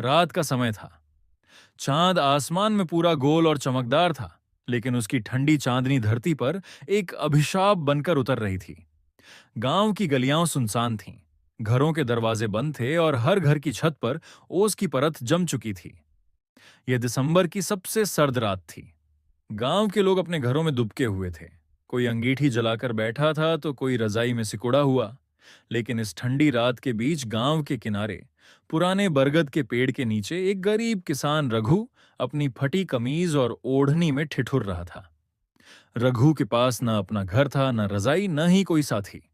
रात का समय था। चांद आसमान में पूरा गोल और चमकदार था, लेकिन उसकी ठंडी चांदनी धरती पर एक अभिशाप बनकर उतर रही थी। गांव की गलियां सुनसान थीं, घरों के दरवाजे बंद थे और हर घर की छत पर ओस की परत जम चुकी थी। यह दिसंबर की सबसे सर्द रात थी। गांव के लोग अपने घरों में दुबके हुए थे। कोई अंगीठी जलाकर बैठा था तो कोई रजाई में सिकुड़ा हुआ। लेकिन इस ठंडी रात के बीच गांव के किनारे पुराने बरगद के पेड़ के नीचे एक गरीब किसान रघु अपनी फटी कमीज और ओढ़नी में ठिठुर रहा था। रघु के पास न अपना घर था, न रजाई, न ही कोई साथी।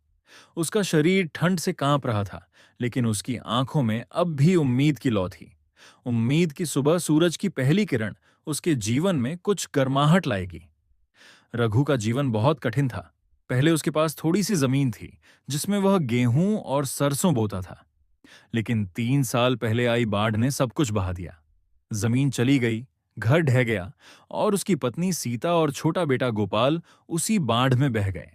उसका शरीर ठंड से कांप रहा था, लेकिन उसकी आंखों में अब भी उम्मीद की लौ थी। उम्मीद की सुबह सूरज की पहली किरण उसके जीवन में कुछ गर्माहट लाएगी। रघु का जीवन बहुत कठिन था। पहले उसके पास थोड़ी सी जमीन थी, जिसमें वह गेहूं और सरसों बोता था। लेकिन 3 साल पहले आई बाढ़ ने सब कुछ बहा दिया। जमीन चली गई, घर ढह गया और उसकी पत्नी सीता और छोटा बेटा गोपाल उसी बाढ़ में बह गए।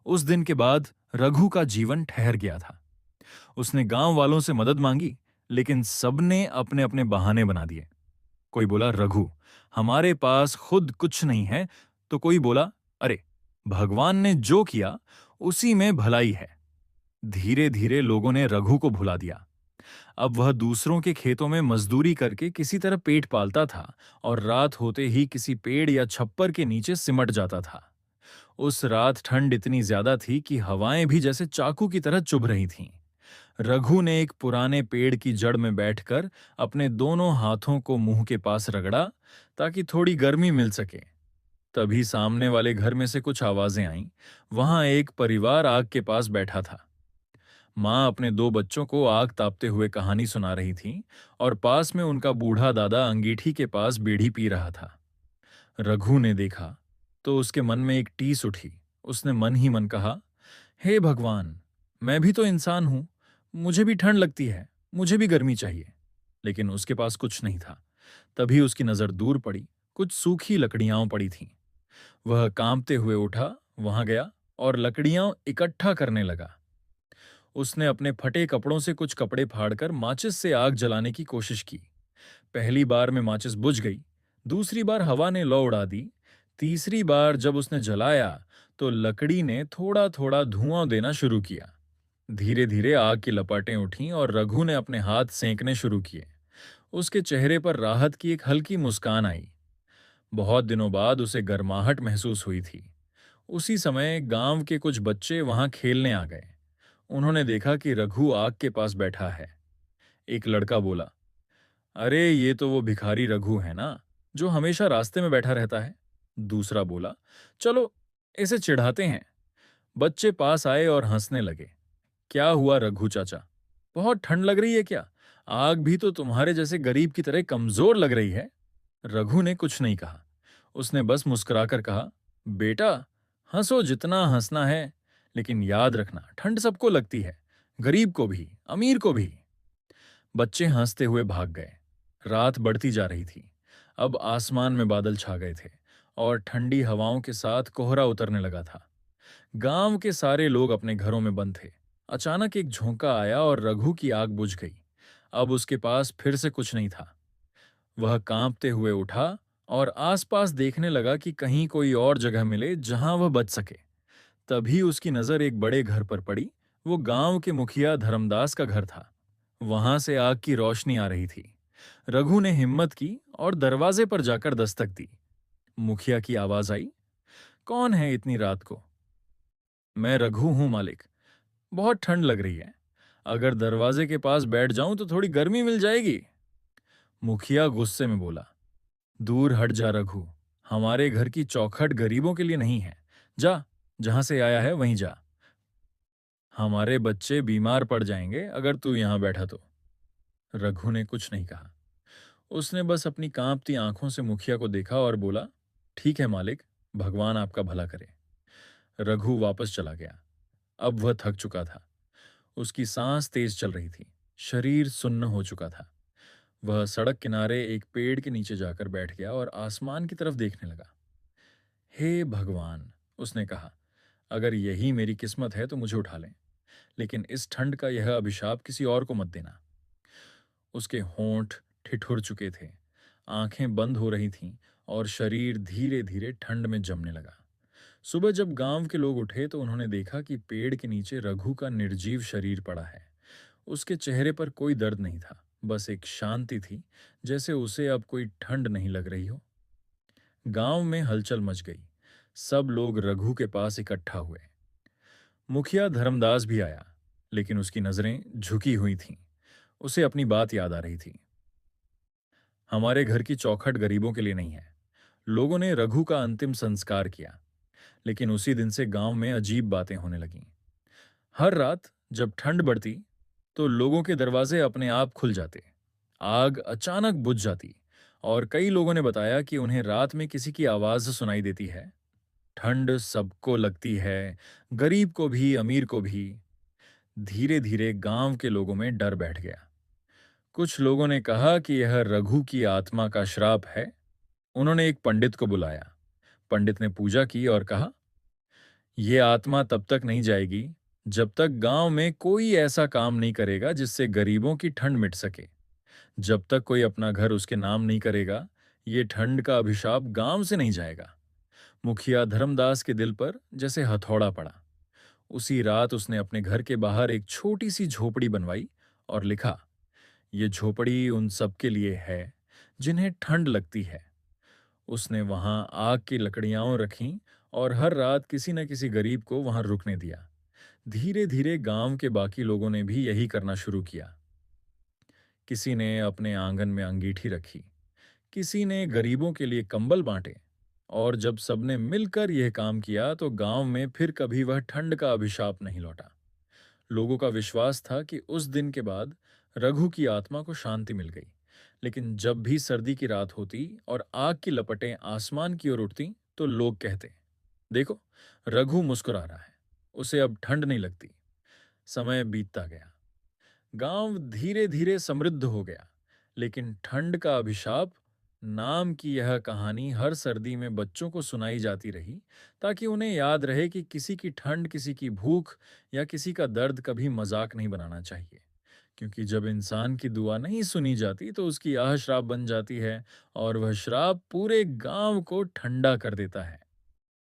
उस दिन के बाद रघु का जीवन ठहर गया था। उसने गांव वालों से मदद मांगी, लेकिन सबने अपने अपने बहाने बना दिए। कोई बोला, रघु, हमारे पास खुद कुछ नहीं है। तो कोई बोला, अरे, भगवान ने जो किया उसी में भलाई है। धीरे धीरे लोगों ने रघु को भुला दिया। अब वह दूसरों के खेतों में मजदूरी करके किसी तरह पेट पालता था और रात होते ही किसी पेड़ या छप्पर के नीचे सिमट जाता था। उस रात ठंड इतनी ज्यादा थी कि हवाएं भी जैसे चाकू की तरह चुभ रही थीं। रघु ने एक पुराने पेड़ की जड़ में बैठकर अपने दोनों हाथों को मुंह के पास रगड़ा, ताकि थोड़ी गर्मी मिल सके। तभी सामने वाले घर में से कुछ आवाजें आईं। वहां एक परिवार आग के पास बैठा था। माँ अपने दो बच्चों को आग तापते हुए कहानी सुना रही थी और पास में उनका बूढ़ा दादा अंगीठी के पास बीड़ी पी रहा था। रघु ने देखा तो उसके मन में एक टीस उठी। उसने मन ही मन कहा, हे भगवान, मैं भी तो इंसान हूं, मुझे भी ठंड लगती है, मुझे भी गर्मी चाहिए। लेकिन उसके पास कुछ नहीं था। तभी उसकी नजर दूर पड़ी। कुछ सूखी लकड़ियां पड़ी थीं। वह कांपते हुए उठा, वहां गया और लकड़ियां इकट्ठा करने लगा। उसने अपने फटे कपड़ों से कुछ कपड़े फाड़कर माचिस से आग जलाने की कोशिश की। पहली बार में माचिस बुझ गई, दूसरी बार हवा ने लौ उड़ा दी, तीसरी बार जब उसने जलाया तो लकड़ी ने थोड़ा थोड़ा धुआं देना शुरू किया। धीरे धीरे आग की लपटें उठीं और रघु ने अपने हाथ सेंकने शुरू किए। उसके चेहरे पर राहत की एक हल्की मुस्कान आई। बहुत दिनों बाद उसे गर्माहट महसूस हुई थी। उसी समय गांव के कुछ बच्चे वहां खेलने आ गए। उन्होंने देखा कि रघु आग के पास बैठा है। एक लड़का बोला, अरे, ये तो वो भिखारी रघु है ना, जो हमेशा रास्ते में बैठा रहता है। दूसरा बोला, चलो इसे चिढ़ाते हैं। बच्चे पास आए और हंसने लगे। क्या हुआ रघु चाचा, बहुत ठंड लग रही है क्या? आग भी तो तुम्हारे जैसे गरीब की तरह कमजोर लग रही है। रघु ने कुछ नहीं कहा। उसने बस मुस्कुराकर कहा, बेटा, हंसो जितना हंसना है, लेकिन याद रखना ठंड सबको लगती है, गरीब को भी, अमीर को भी। बच्चे हंसते हुए भाग गए। रात बढ़ती जा रही थी। अब आसमान में बादल छा गए थे और ठंडी हवाओं के साथ कोहरा उतरने लगा था। गांव के सारे लोग अपने घरों में बंद थे। अचानक एक झोंका आया और रघु की आग बुझ गई। अब उसके पास फिर से कुछ नहीं था। वह कांपते हुए उठा और आसपास देखने लगा कि कहीं कोई और जगह मिले जहां वह बच सके। तभी उसकी नजर एक बड़े घर पर पड़ी। वो गांव के मुखिया धर्मदास का घर था। वहां से आग की रोशनी आ रही थी। रघु ने हिम्मत की और दरवाजे पर जाकर दस्तक दी। मुखिया की आवाज आई, कौन है इतनी रात को? मैं रघु हूं मालिक, बहुत ठंड लग रही है। अगर दरवाजे के पास बैठ जाऊं तो थोड़ी गर्मी मिल जाएगी। मुखिया गुस्से में बोला, दूर हट जा रघु, हमारे घर की चौखट गरीबों के लिए नहीं है। जा, जहां से आया है वहीं जा। हमारे बच्चे बीमार पड़ जाएंगे अगर तू यहां बैठा तो। रघु ने कुछ नहीं कहा। उसने बस अपनी कांपती आंखों से मुखिया को देखा और बोला, ठीक है मालिक, भगवान आपका भला करे। रघु वापस चला गया। अब वह थक चुका था। उसकी सांस तेज चल रही थी। शरीर सुन्न हो चुका था। वह सड़क किनारे एक पेड़ के नीचे जाकर बैठ गया और आसमान की तरफ देखने लगा। हे भगवान, उसने कहा, अगर यही मेरी किस्मत है तो मुझे उठा लें, लेकिन इस ठंड का यह अभिशाप किसी और को मत देना। उसके होंठ ठिठुर चुके थे, आंखें बंद हो रही थीं और शरीर धीरे धीरे ठंड में जमने लगा। सुबह जब गांव के लोग उठे तो उन्होंने देखा कि पेड़ के नीचे रघु का निर्जीव शरीर पड़ा है। उसके चेहरे पर कोई दर्द नहीं था, बस एक शांति थी, जैसे उसे अब कोई ठंड नहीं लग रही हो। गांव में हलचल मच गई। सब लोग रघु के पास इकट्ठा हुए। मुखिया धर्मदास भी आया, लेकिन उसकी नजरें झुकी हुई थीं। उसे अपनी बात याद आ रही थी। हमारे घर की चौखट गरीबों के लिए नहीं है। लोगों ने रघु का अंतिम संस्कार किया, लेकिन उसी दिन से गांव में अजीब बातें होने लगीं। हर रात जब ठंड बढ़ती तो लोगों के दरवाजे अपने आप खुल जाते, आग अचानक बुझ जाती, और कई लोगों ने बताया कि उन्हें रात में किसी की आवाज सुनाई देती है। ठंड सबको लगती है, गरीब को भी, अमीर को भी। धीरे धीरे गांव के लोगों में डर बैठ गया। कुछ लोगों ने कहा कि यह रघु की आत्मा का श्राप है। उन्होंने एक पंडित को बुलाया। पंडित ने पूजा की और कहा, यह आत्मा तब तक नहीं जाएगी जब तक गांव में कोई ऐसा काम नहीं करेगा जिससे गरीबों की ठंड मिट सके। जब तक कोई अपना घर उसके नाम नहीं करेगा, ये ठंड का अभिशाप गांव से नहीं जाएगा। मुखिया धर्मदास के दिल पर जैसे हथौड़ा पड़ा। उसी रात उसने अपने घर के बाहर एक छोटी सी झोपड़ी बनवाई और लिखा, ये झोपड़ी उन सब के लिए है जिन्हें ठंड लगती है। उसने वहां आग की लकड़ियां रखीं और हर रात किसी न किसी गरीब को वहां रुकने दिया। धीरे धीरे गांव के बाकी लोगों ने भी यही करना शुरू किया। किसी ने अपने आंगन में अंगीठी रखी, किसी ने गरीबों के लिए कंबल बांटे, और जब सबने मिलकर यह काम किया तो गांव में फिर कभी वह ठंड का अभिशाप नहीं लौटा। लोगों का विश्वास था कि उस दिन के बाद रघु की आत्मा को शांति मिल गई। लेकिन जब भी सर्दी की रात होती और आग की लपटें आसमान की ओर उठती तो लोग कहते, देखो, रघु मुस्कुरा रहा है, उसे अब ठंड नहीं लगती। समय बीतता गया। गांव धीरे धीरे समृद्ध हो गया, लेकिन ठंड का अभिशाप नाम की यह कहानी हर सर्दी में बच्चों को सुनाई जाती रही, ताकि उन्हें याद रहे कि किसी की ठंड, किसी की भूख या किसी का दर्द कभी मजाक नहीं बनाना चाहिए। क्योंकि जब इंसान की दुआ नहीं सुनी जाती तो उसकी आह श्राप बन जाती है, और वह श्राप पूरे गांव को ठंडा कर देता है।